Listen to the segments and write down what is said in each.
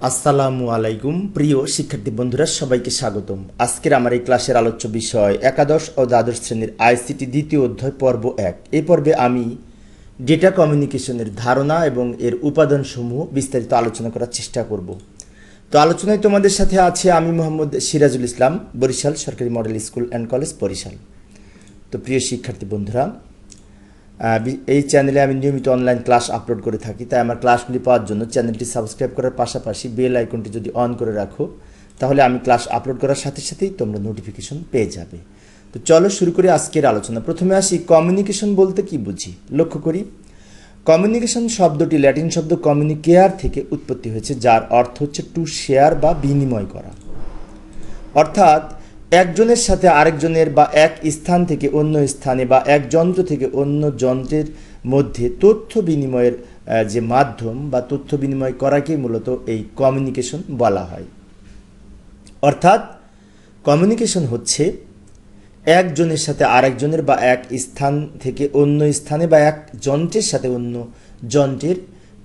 আসসালামু আলাইকুম প্রিয় শিক্ষার্থী বন্ধুরা, সবাইকে স্বাগতম। আজকের আমার এই ক্লাসের আলোচ্য বিষয় একাদশ ও দ্বাদশ শ্রেণীর আইসিটি দ্বিতীয় অধ্যায় পর্ব 1। এই পর্বে আমি ডেটা কমিউনিকেশনের ধারণা এবং এর উপাদানসমূহ বিস্তারিত আলোচনা করার চেষ্টা করব। তো আলোচনায় তোমাদের সাথে আছে আমি মোহাম্মদ সিরাজুল ইসলাম, বরিশাল সরকারি model school and college Barishal. তো প্রিয় শিক্ষার্থী বন্ধুরা, এই চ্যানেলে আমি নিয়মিত অনলাইন ক্লাস আপলোড করে থাকি, তাই আমার ক্লাসগুলি পাওয়ার জন্য চ্যানেলটি সাবস্ক্রাইব করার পাশাপাশি বেল আইকনটি যদি অন করে রাখো, তাহলে আমি ক্লাস আপলোড করার সাথে সাথেই তোমরা নোটিফিকেশন পেয়ে যাবে। তো চলো শুরু করি আজকের আলোচনা। প্রথমে আসি, কমিউনিকেশন বলতে কি বুঝি। লক্ষ্য করি, কমিউনিকেশন শব্দটি ল্যাটিন শব্দ কমিউনিকেয়ার থেকে উৎপত্তি হয়েছে, যার অর্থ হচ্ছে টু শেয়ার বা বিনিময় করা। অর্থাৎ একজনের সাথে আরেকজনের বা এক স্থান থেকে অন্য স্থানে বা এক যন্ত্র থেকে অন্য যন্ত্রের মধ্যে তথ্য বিনিময়ের যে মাধ্যম বা তথ্য বিনিময় করাকেই মূলত এই কমিউনিকেশন বলা হয়। অর্থাৎ কমিউনিকেশন হচ্ছে একজনের সাথে আরেকজনের বা এক স্থান থেকে অন্য স্থানে বা এক যন্ত্রের সাথে অন্য যন্ত্রের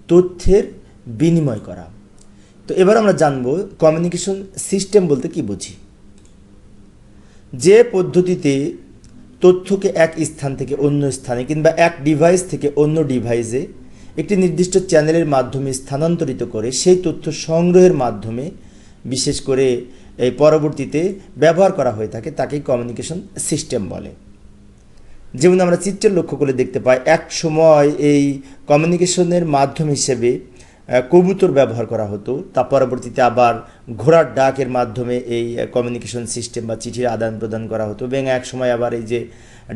তথ্যের বিনিময় করা। তো এবার আমরা জানব কমিউনিকেশন সিস্টেম বলতে কি বুঝি। যে পদ্ধতিতে তথ্যকে এক স্থান থেকে অন্য স্থানে কিংবা এক ডিভাইস থেকে অন্য ডিভাইসে একটি নির্দিষ্ট চ্যানেলের মাধ্যমে স্থানান্তরিত করে সেই তথ্য সংগ্রহের মাধ্যমে বিশেষ করে এই পরবর্তীতে ব্যবহার করা হয়ে থাকে, তাকেই কমিউনিকেশন সিস্টেম বলে। যেমন আমরা চিত্রে লক্ষ্য করে দেখতে পাই, এক সময় এই কমিউনিকেশনের মাধ্যম হিসেবে কবুতর ব্যবহার করা হতো, তা পরবর্তীতে আবার ঘোড়ার ডাকের মাধ্যমে এই কমিউনিকেশন সিস্টেম বা চিঠির আদান প্রদান করা হতো, এবং এক সময় আবার এই যে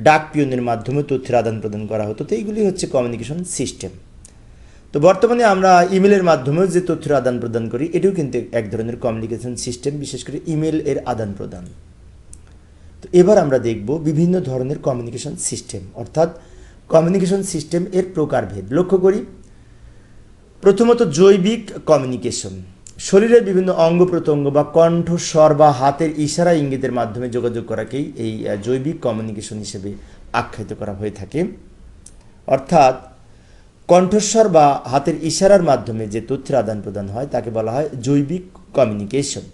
ডাক পিয়নের মাধ্যমে তথ্যের আদান প্রদান করা হতো। তো এইগুলি হচ্ছে কমিউনিকেশন সিস্টেম। তো বর্তমানে আমরা ইমেলের মাধ্যমেও যে তথ্যের আদান প্রদান করি, এটিও কিন্তু এক ধরনের কমিউনিকেশন সিস্টেম, বিশেষ করে ইমেল এর আদান প্রদান। তো এবার আমরা দেখব বিভিন্ন ধরনের কমিউনিকেশন সিস্টেম, অর্থাৎ কমিউনিকেশন সিস্টেম এর প্রকারভেদ। লক্ষ্য করি, প্রথমত জৈবিক কমিউনিকেশন। শরীরের বিভিন্ন অঙ্গ প্রত্যঙ্গ বা কণ্ঠস্বর বা হাতের ইশারা ইঙ্গিতের মাধ্যমে যোগাযোগ করাকেই এই জৈবিক কমিউনিকেশন হিসেবে আখ্যায়িত করা হয়ে থাকে। অর্থাৎ কণ্ঠস্বর বা হাতের ইশারার মাধ্যমে যে তথ্যের আদান প্রদান হয় তাকে বলা হয় জৈবিক কমিউনিকেশন।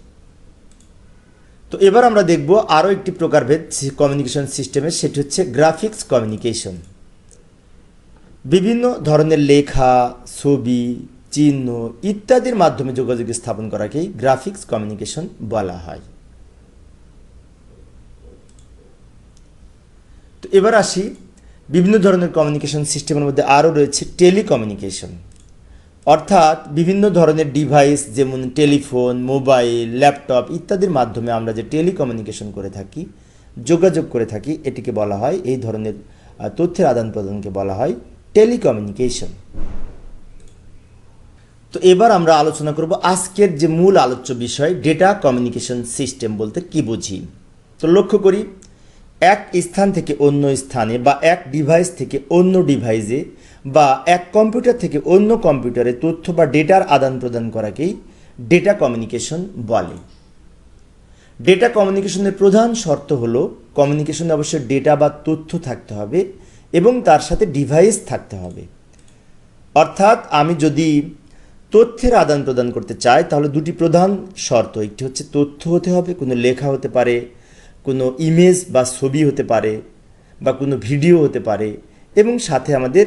তো এবার আমরা দেখব আরও একটি প্রকারভেদ কমিউনিকেশন সিস্টেমের, সেটি হচ্ছে গ্রাফিক্স কমিউনিকেশন। বিভিন্ন ধরনের লেখা, ছবি, চিহ্ন ইত্যাদির মাধ্যমে যোগাযোগ স্থাপন করাকেই গ্রাফিক্স কমিউনিকেশন বলা হয়। তো এবার আসি, বিভিন্ন ধরনের কমিউনিকেশন সিস্টেমের মধ্যে আরও রয়েছে টেলিকমিউনিকেশন। অর্থাৎ বিভিন্ন ধরনের ডিভাইস যেমন টেলিফোন, মোবাইল, ল্যাপটপ ইত্যাদির মাধ্যমে আমরা যে টেলিকমিউনিকেশন করে থাকি, যোগাযোগ করে থাকি, এটিকে বলা হয়, এই ধরনের তথ্যের আদান প্রদানকে বলা হয় টেলিকমিউনিকেশন। তো এবার আমরা আলোচনা করব আজকের যে মূল আলোচ্য বিষয়, ডেটা কমিউনিকেশন সিস্টেম বলতে কি বুঝি। তো লক্ষ্য করি, এক স্থান থেকে অন্য স্থানে বা এক ডিভাইস থেকে অন্য ডিভাইসে বা এক কম্পিউটার থেকে অন্য কম্পিউটারে তথ্য বা ডেটার আদান প্রদান করাকেই ডেটা কমিউনিকেশন বলে। ডেটা কমিউনিকেশনের প্রধান শর্ত হলো কমিউনিকেশনে অবশ্যই ডেটা বা তথ্য থাকতে হবে এবং তার সাথে ডিভাইস থাকতে হবে। অর্থাৎ আমি যদি তথ্যের আদান প্রদান করতে চাই তাহলে দুটি প্রধান শর্ত, একটি হচ্ছে তথ্য হতে হবে, কোনো লেখা হতে পারে, কোনো ইমেজ বা ছবি হতে পারে, বা কোনো ভিডিও হতে পারে, এবং সাথে আমাদের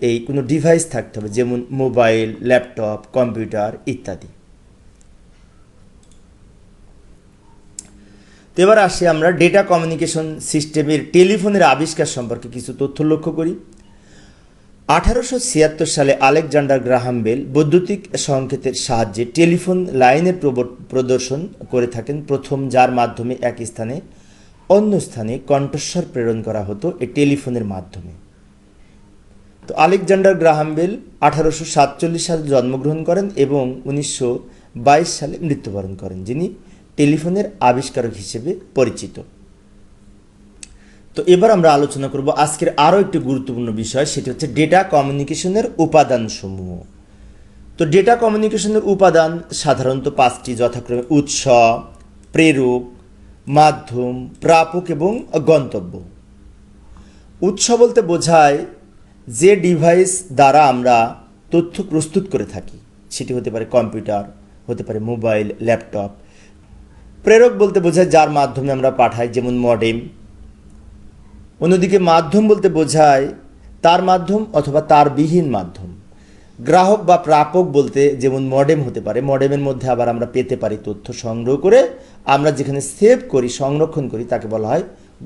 এই কোনো ডিভাইস থাকতে হবে, যেমন মোবাইল, ল্যাপটপ, কম্পিউটার ইত্যাদি। তো এবার আসি আমরা ডেটা কমিউনিকেশন সিস্টেমের টেলিফোনের আবিষ্কার সম্পর্কে কিছু তথ্য লক্ষ্য করি। 1876 সালে আলেকজান্ডার গ্রাহাম বেল বৈদ্যুতিক সংকেতের সাহায্যে টেলিফোন লাইনের প্রদর্শন করে থাকেন প্রথম, যার মাধ্যমে এক স্থানে অন্য স্থানে কণ্ঠস্বর প্রেরণ করা হতো এই টেলিফোনের মাধ্যমে। তো আলেকজান্ডার গ্রাহাম বেল 1847 সালে জন্মগ্রহণ করেন এবং 1922 সালে মৃত্যুবরণ করেন, যিনি টেলিফোনের আবিষ্কারক হিসেবে পরিচিত। তো এবার আমরা আলোচনা করব আজকের আরও একটি গুরুত্বপূর্ণ বিষয়, সেটি হচ্ছে ডেটা কমিউনিকেশনের উপাদানসমূহ। তো ডেটা কমিউনিকেশনের উপাদান সাধারণত 5টি, যথাক্রমে উৎস, প্রেরক, মাধ্যম, প্রাপক এবং গন্তব্য। উৎস বলতে বোঝায় যে ডিভাইস দ্বারা আমরা তথ্য প্রস্তুত করে থাকি, সেটি হতে পারে কম্পিউটার, হতে পারে মোবাইল, ল্যাপটপ। প্রেরক বলতে বোঝায় যার মাধ্যমে আমরা পাঠাই, যেমন মডেম। অন্যদিকে মাধ্যম বলতে বোঝায় তার মাধ্যম অথবা তারবিহীন মাধ্যম। গ্রাহক বা প্রাপক বলতে যেমন মডেম হতে পারে, মডেমের মধ্যে আবার আমরা পেতে পারি তথ্য সংগ্রহ করে আমরা যেখানে সেভ করি, সংরক্ষণ করি, তাকে বলা হয়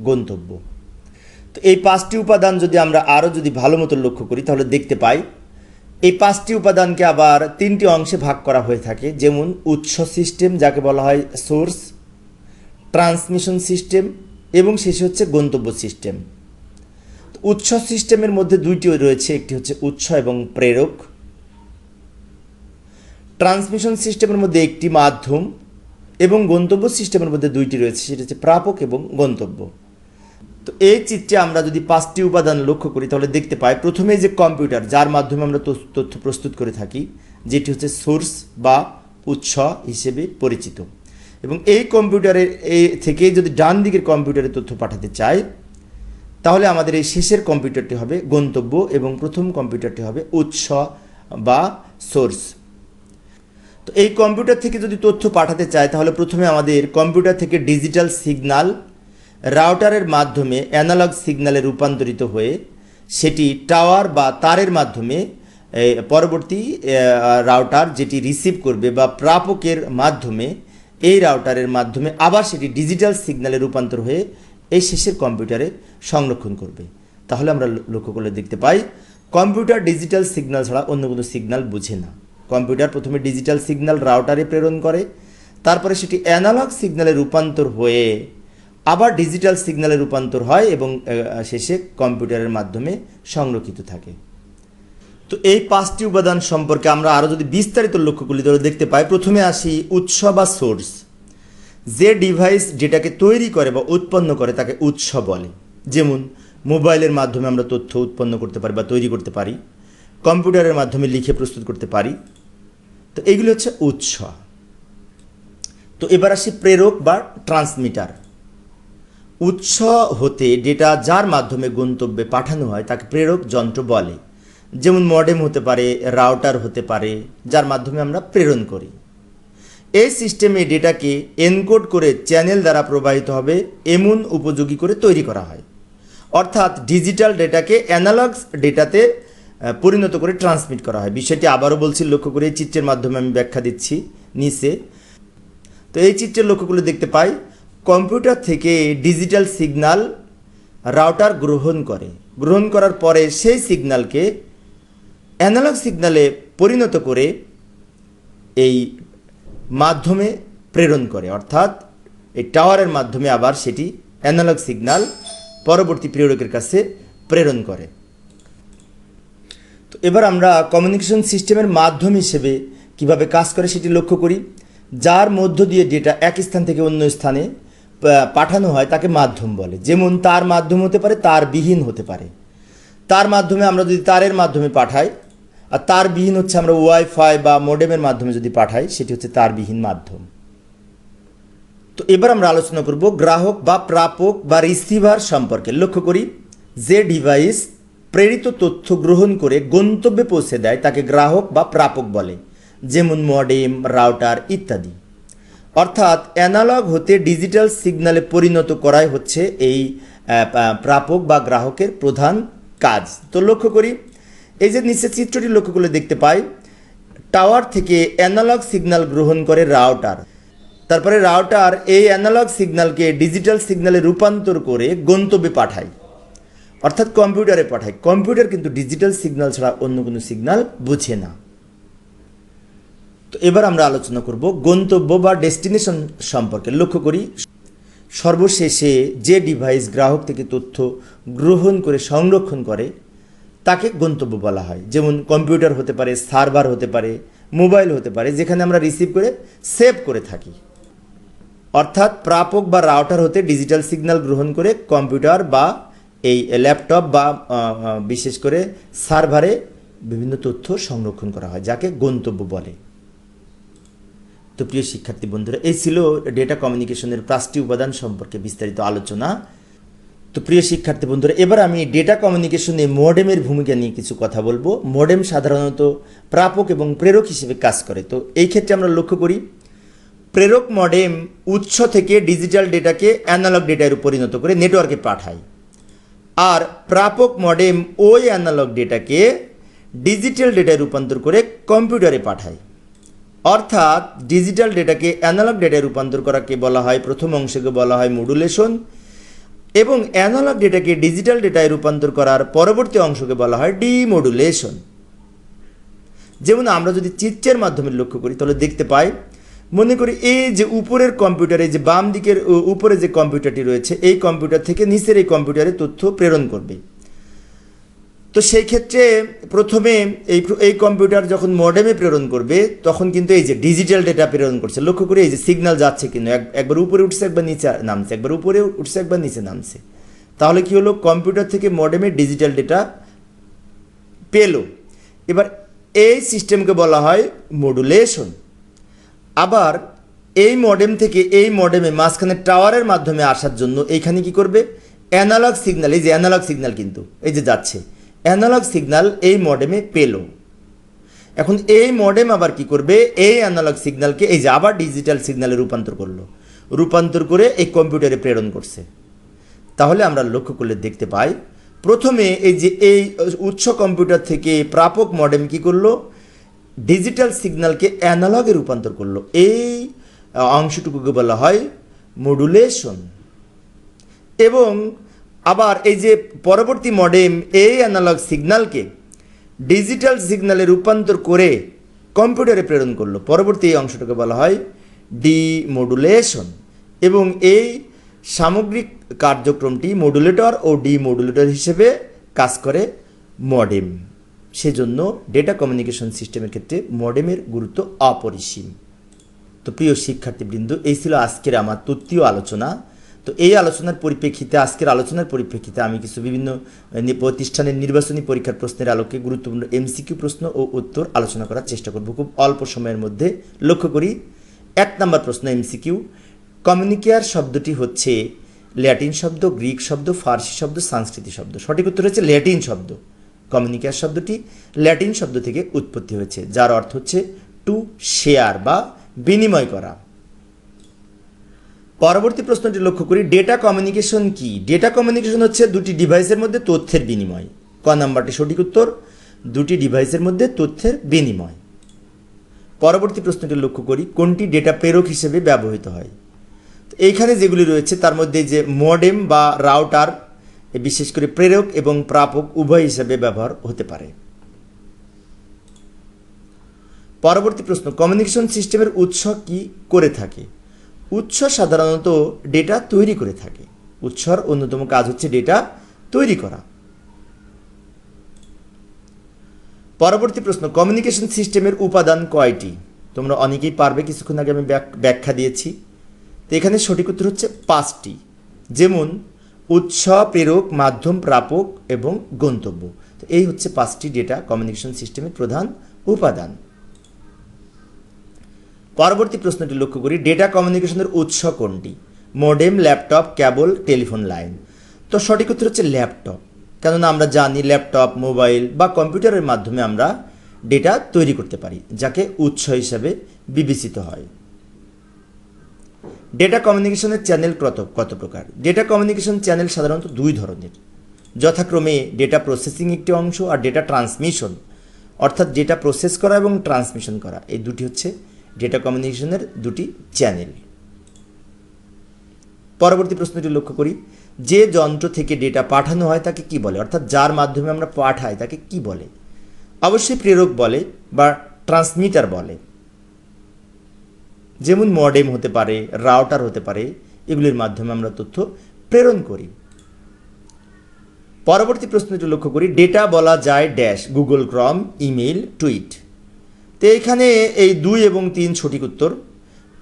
গন্তব্য। তো এই 5টি উপাদান যদি আমরা আরও যদি ভালো মতো লক্ষ্য করি তাহলে দেখতে পাই এই 5টি উপাদানকে আবার 3টি অংশে ভাগ করা হয়ে থাকে, যেমন উৎস সিস্টেম যাকে বলা হয় সোর্স, ট্রান্সমিশন সিস্টেম এবং শেষে হচ্ছে গন্তব্য সিস্টেম। উৎস সিস্টেমের মধ্যে 2টি রয়েছে, একটি হচ্ছে উৎস এবং প্রেরক। ট্রান্সমিশন সিস্টেমের মধ্যে একটি মাধ্যম এবং গন্তব্য সিস্টেমের মধ্যে 2টি রয়েছে, সেটা হচ্ছে প্রাপক এবং গন্তব্য। তো এই চিত্রে আমরা যদি 5টি উপাদান লক্ষ্য করি তাহলে দেখতে পাই প্রথমে যে কম্পিউটার, যার মাধ্যমে আমরা তথ্য প্রস্তুত করে থাকি, যেটি হচ্ছে সোর্স বা উৎস হিসেবে পরিচিত। এবং এই কম্পিউটারের থেকে যদি ডান দিকের কম্পিউটারে তথ্য পাঠাতে চাই তাহলে আমাদের এই শেষের কম্পিউটারটি হবে গন্তব্য এবং প্রথম কম্পিউটারটি হবে উৎস বা সোর্স। তো এই কম্পিউটার থেকে যদি তথ্য পাঠাতে চাই তাহলে প্রথমে আমাদের কম্পিউটার থেকে ডিজিটাল সিগন্যাল রাউটারের মাধ্যমে অ্যানালগ সিগন্যালে রূপান্তরিত হয়ে সেটি টাওয়ার বা তারের মাধ্যমে পরবর্তী রাউটার যেটি রিসিভ করবে বা প্রাপকের মাধ্যমে এই রাউটারের মাধ্যমে আবার সেটি ডিজিটাল সিগন্যালে রূপান্তর হয়ে এই শেষের কম্পিউটারে সংরক্ষণ করবে। তাহলে আমরা লক্ষ্য করলে দেখতে পাই কম্পিউটার ডিজিটাল সিগন্যাল ছাড়া অন্য কোনো সিগন্যাল বুঝে না। কম্পিউটার প্রথমে ডিজিটাল সিগন্যাল রাউটারে প্রেরণ করে, তারপরে সেটি অ্যানালগ সিগন্যালে রূপান্তর হয়ে আবার ডিজিটাল সিগন্যালে রূপান্তর হয় এবং শেষে কম্পিউটারের মাধ্যমে সংরক্ষিত থাকে। তো এই 5টি উপাদান সম্পর্কে আমরা আরও যদি বিস্তারিত লক্ষ্য করি তাহলে দেখতে পাই প্রথমে আসি উৎস বা সোর্স। যে ডিভাইস যেটাকে তৈরি করে বা উৎপন্ন করে তাকে উৎস বলে। যেমন মোবাইলের মাধ্যমে আমরা তথ্য উৎপন্ন করতে পারি বা তৈরি করতে পারি, কম্পিউটারের মাধ্যমে লিখে প্রস্তুত করতে পারি। তো এইগুলো হচ্ছে উৎস। তো এবার আসি প্রেরক বা ট্রান্সমিটার। উৎস হতে ডেটা যার মাধ্যমে গন্তব্যে পাঠানো হয় তাকে প্রেরক যন্ত্র বলে। যেমন মডেম হতে পারে, রাউটার হতে পারে, যার মাধ্যমে আমরা প্রেরণ করি। এই সিস্টেমে ডেটাকে এনকোড করে চ্যানেল দ্বারা প্রবাহিত হবে এমন উপযোগী করে তৈরি করা হয়। অর্থাৎ ডিজিটাল ডেটাকে অ্যানালগ ডেটাতে পরিণত করে ট্রান্সমিট করা হয়। বিষয়টি আবারও বলছি, লক্ষ্য করে এই চিত্রের মাধ্যমে আমি ব্যাখ্যা দিচ্ছি নিচে। তো এই চিত্রে লক্ষ্য করলে দেখতে পাই কম্পিউটার থেকে ডিজিটাল সিগন্যাল রাউটার গ্রহণ করার পরে সেই সিগন্যালকে অ্যানালগ সিগন্যালে পরিণত করে এই মাধ্যমে প্রেরণ করে, অর্থাৎ এই টাওয়ারের মাধ্যমে আবার সেটি অ্যানালগ সিগন্যাল পরবর্তী প্রেরকের কাছে প্রেরণ করে। তো এবার আমরা কমিউনিকেশন সিস্টেমের মাধ্যম হিসেবে কিভাবে কাজ করে সেটি লক্ষ্য করি। যার মধ্য দিয়ে ডেটা এক স্থান থেকে অন্য স্থানে পাঠানো হয় তাকে মাধ্যম বলে। যেমন তার মাধ্যম হতে পারে, তারবিহীন হতে পারে। তার মাধ্যমে আমরা যদি তারের মাধ্যমে পাঠাই, আর তারবিহীন হচ্ছে আমরা ওয়াইফাই বা মডেমের মাধ্যমে যদি পাঠাই, সেটি হচ্ছে তারবিহীন মাধ্যম। তো এবার আমরা আলোচনা করব গ্রাহক বা প্রাপক বা রিসিভার সম্পর্কে। লক্ষ্য করি যে ডিভাইস প্রেরিত তথ্য গ্রহণ করে গন্তব্যে পৌঁছে দেয় তাকে গ্রাহক বা প্রাপক বলে। যেমন মডেম, রাউটার ইত্যাদি। অর্থাৎ অ্যানালগ হতে ডিজিটাল সিগন্যালে পরিণত করাই হচ্ছে এই প্রাপক বা গ্রাহকের প্রধান কাজ। তো লক্ষ্য করি এই যে নিচে চিত্রটি লক্ষ্য করলে দেখতে পাই টাওয়ার থেকে অ্যানালগ সিগন্যাল গ্রহণ করে রাউটার, তারপরে রাউটার এই অ্যানালগ সিগন্যালকে ডিজিটাল সিগন্যালে রূপান্তর করে গন্তব্যে পাঠায়, অর্থাৎ কম্পিউটারে পাঠায়। কম্পিউটার কিন্তু ডিজিটাল সিগন্যাল ছাড়া অন্য কোনো সিগন্যাল বুঝে না। তো এবার আমরা আলোচনা করব গন্তব্য বা ডেস্টিনেশন সম্পর্কে। লক্ষ্য করি সর্বশেষে যে ডিভাইস গ্রাহক থেকে তথ্য গ্রহণ করে সংরক্ষণ করে তাকে গন্তব্য বলা হয়। যেমন কম্পিউটার হতে পারে, সার্ভার হতে পারে, মোবাইল হতে পারে, যেখানে আমরা রিসিভ করে সেভ করে থাকি। অর্থাৎ প্রাপক বা রাউটার হতে ডিজিটাল সিগন্যাল গ্রহণ করে কম্পিউটার বা এই ল্যাপটপ বা বিশেষ করে সার্ভারে বিভিন্ন তথ্য সংরক্ষণ করা হয়, যাকে গন্তব্য বলে। তো প্রিয় শিক্ষার্থী বন্ধুরা, এই ছিল ডেটা কমিউনিকেশনের 5টি উপাদান সম্পর্কে বিস্তারিত আলোচনা। তো তো প্রিয় শিক্ষার্থী বন্ধুরা, এবার আমি ডেটা কমিউনিকেশনে মডেমের ভূমিকা নিয়ে কিছু কথা বলবো। মডেম সাধারণত প্রাপক এবং প্রেরক হিসেবে কাজ করে। তো এই ক্ষেত্রে আমরা লক্ষ্য করি, প্রেরক মডেম উৎস থেকে ডিজিটাল ডেটাকে অ্যানালগ ডেটায় পরিণত করে নেটওয়ার্কে পাঠায়, আর প্রাপক মডেম ওই অ্যানালগ ডেটাকে ডিজিটাল ডেটায় রূপান্তর করে কম্পিউটারে পাঠায়। অর্থাৎ ডিজিটাল ডেটাকে অ্যানালগ ডেটায় রূপান্তর করাকে বলা হয়, প্রথম অংশকে বলা হয় মডুলেশন, এবং অ্যানালগ ডেটাকে ডিজিটাল ডেটায় রূপান্তর করার পরবর্তী অংশকে বলা হয় ডিমডুলেশন। যেমন আমরা যদি চিত্রের মাধ্যমে লক্ষ্য করি তাহলে দেখতে পাই, মনে করি এই যে উপরের কম্পিউটারে, যে বাম দিকের উপরে যে কম্পিউটারটি রয়েছে, এই কম্পিউটার থেকে নিচের এই কম্পিউটারে তথ্য প্রেরণ করবে। তো সেই ক্ষেত্রে প্রথমে এই কম্পিউটার যখন মডেমে প্রেরণ করবে, তখন কিন্তু এই যে ডিজিটাল ডেটা প্রেরণ করছে, লক্ষ্য করে এই যে সিগন্যাল যাচ্ছে, কিন্তু একবার উপরে উঠছে, একবার নিচে নামছে, একবার উপরে উঠছে, একবার নিচে নামছে। তাহলে কি হলো, কম্পিউটার থেকে মডেমে ডিজিটাল ডেটা পেল। এবার এই সিস্টেমকে বলা হয় মডুলেশন। আবার এই মডেম থেকে এই মডেমে মাঝখানে টাওয়ারের মাধ্যমে আসার জন্য এইখানে কি করবে, অ্যানালগ সিগন্যাল, এই যে অ্যানালগ সিগন্যাল কিন্তু এই যে যাচ্ছে, অ্যানালগ সিগন্যাল এই মডেমে পেল। এখন এই মডেম আবার কি করবে, এই অ্যানালগ সিগন্যালকে এই যে আবার ডিজিটাল সিগন্যালে রূপান্তর করলো, রূপান্তর করে এই কম্পিউটারে প্রেরণ করছে। তাহলে আমরা লক্ষ্য করলে দেখতে পাই, প্রথমে এই যে এই উৎস কম্পিউটার থেকে প্রাপক মডেম কি করলো, ডিজিটাল সিগন্যালকে অ্যানালগে রূপান্তর করলো। এই অংশটুকুকে বলা হয় মডুলেশন। এবং আবার এই যে পরবর্তী মডেম এই অ্যানালগ সিগন্যালকে ডিজিটাল সিগন্যালে রূপান্তর করে কম্পিউটারে প্রেরণ করলো, পরবর্তী এই অংশটাকে বলা হয় ডিমডুলেশন। এবং এই সামগ্রিক কার্যক্রমটি মডুলেটর ও ডিমডুলেটর হিসেবে কাজ করে মডেম। সেজন্য ডেটা কমিউনিকেশন সিস্টেমের ক্ষেত্রে মডেমের গুরুত্ব অপরিসীম। তো প্রিয় শিক্ষার্থীবৃন্দ, এই ছিল আজকের আমার তত্ত্বীয় আলোচনা। তো এই আলোচনার পরিপ্রেক্ষিতে, আজকের আলোচনার পরিপ্রেক্ষিতে আমি কিছু বিভিন্ন প্রতিষ্ঠানের নির্বাচনী পরীক্ষার প্রশ্নের আলোকে গুরুত্বপূর্ণ এমসিকিউ প্রশ্ন ও উত্তর আলোচনা করার চেষ্টা করব খুব অল্প সময়ের মধ্যে। লক্ষ্য করি 1 নম্বর প্রশ্ন এমসিকিউ, কমিউনিকেয়ার শব্দটি হচ্ছে ল্যাটিন শব্দ, গ্রিক শব্দ, ফার্সি শব্দ, সংস্কৃত শব্দ? সঠিক উত্তর হচ্ছে ল্যাটিন শব্দ। কমিউনিকেয়ার শব্দটি ল্যাটিন শব্দ থেকে উৎপত্তি হয়েছে, যার অর্থ হচ্ছে টু শেয়ার বা বিনিময় করা। পরবর্তী প্রশ্নটি লক্ষ্য করি, ডেটা কমিউনিকেশন কি? ডেটা কমিউনিকেশন হচ্ছে দুটি ডিভাইসের মধ্যে তথ্যের বিনিময়। ক নাম্বারটি সঠিক উত্তর, দুটি ডিভাইসের মধ্যে তথ্যের বিনিময়। পরবর্তী প্রশ্নটি লক্ষ্য করি, কোনটি ডেটা প্রেরক হিসেবে ব্যবহৃত হয়? এইখানে যেগুলি রয়েছে তার মধ্যে যে মডেম বা রাউটার বিশেষ করে প্রেরক এবং প্রাপক উভয় হিসেবে ব্যবহার হতে পারে। পরবর্তী প্রশ্ন, কমিউনিকেশন সিস্টেমের উৎস কি করে থাকে? উৎস সাধারণত ডেটা তৈরি করে থাকে। উৎসর অন্যতম কাজ হচ্ছে ডেটা তৈরি করা। পরবর্তী প্রশ্ন, কমিউনিকেশন সিস্টেমের উপাদান কয়টি? তোমরা অনেকেই পারবে, কিছুক্ষণ আগে আমি ব্যাখ্যা দিয়েছি। তো এখানে সঠিক উত্তর হচ্ছে 5টি। যেমন উৎস, প্রেরক, মাধ্যম, প্রাপক এবং গন্তব্য। তো এই হচ্ছে 5টি ডেটা কমিউনিকেশন সিস্টেমের প্রধান উপাদান। পরবর্তী প্রশ্নটি লক্ষ্য করি, ডেটা কমিউনিকেশনের উৎস কোনটি? মডেম, ল্যাপটপ, কেবল, টেলিফোন লাইন? তো সঠিক উত্তর হচ্ছে ল্যাপটপ। কেননা আমরা জানি ল্যাপটপ, মোবাইল বা কম্পিউটারের মাধ্যমে আমরা ডেটা তৈরি করতে পারি, যাকে উৎস হিসেবে বিবেচিত হয়। ডেটা কমিউনিকেশনের চ্যানেল কত প্রকার? ডেটা কমিউনিকেশন চ্যানেল সাধারণত 2 ধরনের, যথাক্রমে ডেটা প্রসেসিং একটি অংশ আর ডেটা ট্রান্সমিশন, অর্থাৎ ডেটা প্রসেস করা এবং ট্রান্সমিশন করা। এই দুটি হচ্ছে ডেটা কমিউনিকেশনের 2টি চ্যানেল। পরবর্তী প্রশ্নটি লক্ষ্য করি, যে যন্ত্র থেকে ডেটা পাঠানো হয় তাকে কি বলে? অর্থাৎ যার মাধ্যমে আমরা পাঠাই তাকে কি বলে? অবশ্যই প্রেরক বলে বা ট্রান্সমিটার বলে। যেমন মডেম হতে পারে, রাউটার হতে পারে, এগুলির মাধ্যমে আমরা তথ্য প্রেরণ করি। পরবর্তী প্রশ্নটি লক্ষ্য করি, ডেটা বলা যায় ড্যাশ, গুগল ক্রম, ইমেইল, টুইট? তো এইখানে এই 2 এবং 3 সঠিক উত্তর।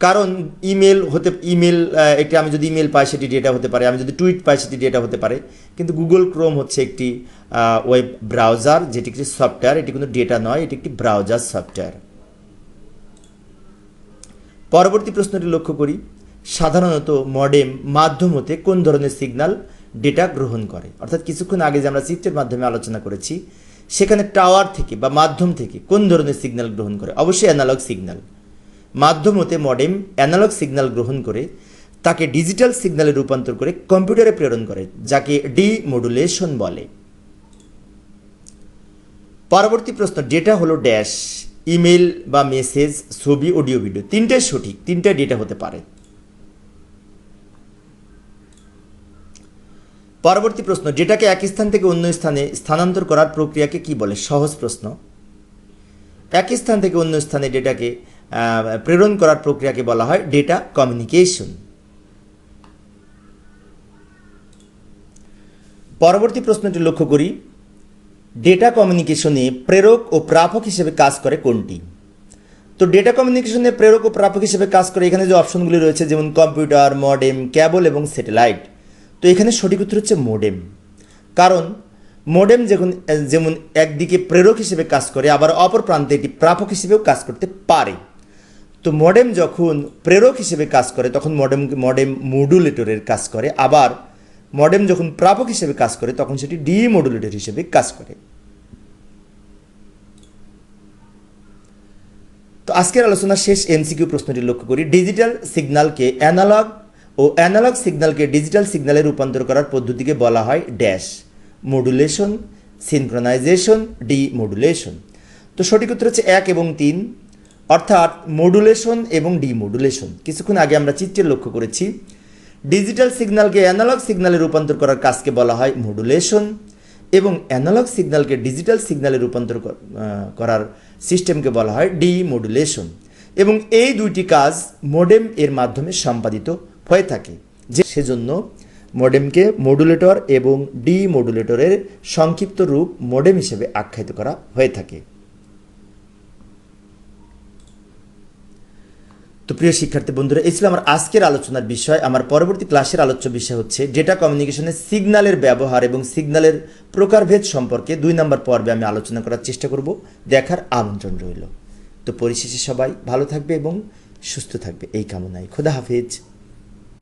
কারণ ইমেল একটি, আমি যদি ইমেল পাই সেটি ডেটা হতে পারে, আমি যদি টুইট পাই সেটি ডেটা হতে পারে। কিন্তু গুগল ক্রোম হচ্ছে একটি ওয়েব ব্রাউজার, যেটি একটি সফটওয়্যার, এটি কোনো ডেটা নয়, এটি একটি ব্রাউজার সফটওয়্যার। পরবর্তী প্রশ্নটি লক্ষ্য করি, সাধারণত মডেম মাধ্যম হতে কোন ধরনের সিগন্যাল ডেটা গ্রহণ করে। অর্থাৎ কিছুক্ষণ আগে যে আমরা চিত্রের মাধ্যমে আলোচনা করেছি, সেখানে টাওয়ার থেকে বা মাধ্যম থেকে কোন ধরনের সিগন্যাল গ্রহণ করে? অবশ্যই অ্যানালগ সিগন্যাল। মাধ্যম হতে মডেম অ্যানালগ সিগন্যাল গ্রহণ করে তাকে ডিজিটাল সিগন্যালে রূপান্তর করে কম্পিউটারে প্রেরণ করে, যাকে ডিমডুলেশন বলে। পরবর্তী প্রশ্ন, ডেটা হলো ড্যাশ, ইমেল বা মেসেজ, ছবি, অডিও, ভিডিও। তিনটাই সঠিক, তিনটাই ডেটা হতে পারে। পরবর্তী প্রশ্ন, ডেটাকে এক স্থান থেকে অন্য স্থানে স্থানান্তর করার প্রক্রিয়াকে কি বলে? সহজ প্রশ্ন। এক স্থান থেকে অন্য স্থানে ডেটাকে প্রেরণ করার প্রক্রিয়াকে বলা হয় ডেটা কমিউনিকেশন। পরবর্তী প্রশ্নটি লক্ষ্য করি, ডেটা কমিউনিকেশনে প্রেরক ও প্রাপক হিসেবে কাজ করে কোনটি? তো ডেটা কমিউনিকেশনে প্রেরক ও প্রাপক হিসেবে কাজ করে এখানে যে অপশনগুলি রয়েছে, যেমন কম্পিউটার, মডেম, কেবল এবং স্যাটেলাইট। তো এখানে সঠিক উত্তর হচ্ছে মডেম। কারণ মডেম যেমন একদিকে প্রেরক হিসেবে কাজ করে, আবার অপর প্রান্তে এটি প্রাপক হিসেবেও কাজ করতে পারে। তো মডেম যখন প্রেরক হিসেবে কাজ করে তখন মডেম মডুলেটরের কাজ করে, আবার মডেম যখন প্রাপক হিসেবে কাজ করে তখন সেটি ডিমডুলেটর হিসেবে কাজ করে। তো আজকের আলোচনার শেষ এমসিকিউ প্রশ্নটি লক্ষ্য করি, ডিজিটাল সিগন্যালকে অ্যানালগ ও অ্যানালগ সিগন্যালকে ডিজিটাল সিগন্যালে রূপান্তর করার পদ্ধতিকে বলা হয় ড্যাশ, মডুলেশন, সিনক্রোনাইজেশন, ডিমডুলেশন। তো সঠিক উত্তর হচ্ছে 1 এবং 3, অর্থাৎ মডুলেশন এবং ডিমডুলেশন। কিছুক্ষণ আগে আমরা চিত্রে লক্ষ্য করেছি, ডিজিটাল সিগন্যালকে অ্যানালগ সিগন্যালে রূপান্তর করার কাজকে বলা হয় মডুলেশন, এবং অ্যানালগ সিগন্যালকে ডিজিটাল সিগন্যালে রূপান্তর করার সিস্টেমকে বলা হয় ডিমডুলেশন। এবং এই দুইটি কাজ মডেম এর মাধ্যমে সম্পাদিত হয়ে থাকে, সেজন্য মডেমকে মডুলেটর এবং ডিমডুলেটরের সংক্ষিপ্ত রূপ মডেম হিসেবে আখ্যায়িত করা হয়ে থাকে। তো প্রিয় শিক্ষার্থী বন্ধুরা, এই ছিল আমার আজকের আলোচনার বিষয়। আমার পরবর্তী ক্লাসের আলোচ্য বিষয় হচ্ছে ডেটা কমিউনিকেশনে সিগন্যালের ব্যবহার এবং সিগন্যালের প্রকারভেদ সম্পর্কে 2 নম্বর পর্বে আমি আলোচনা করার চেষ্টা করব। দেখার আমন্ত্রণ রইল। তো পরিশেষে সবাই ভালো থাকবে এবং সুস্থ থাকবে এই কামনায়। খোদা হাফেজ।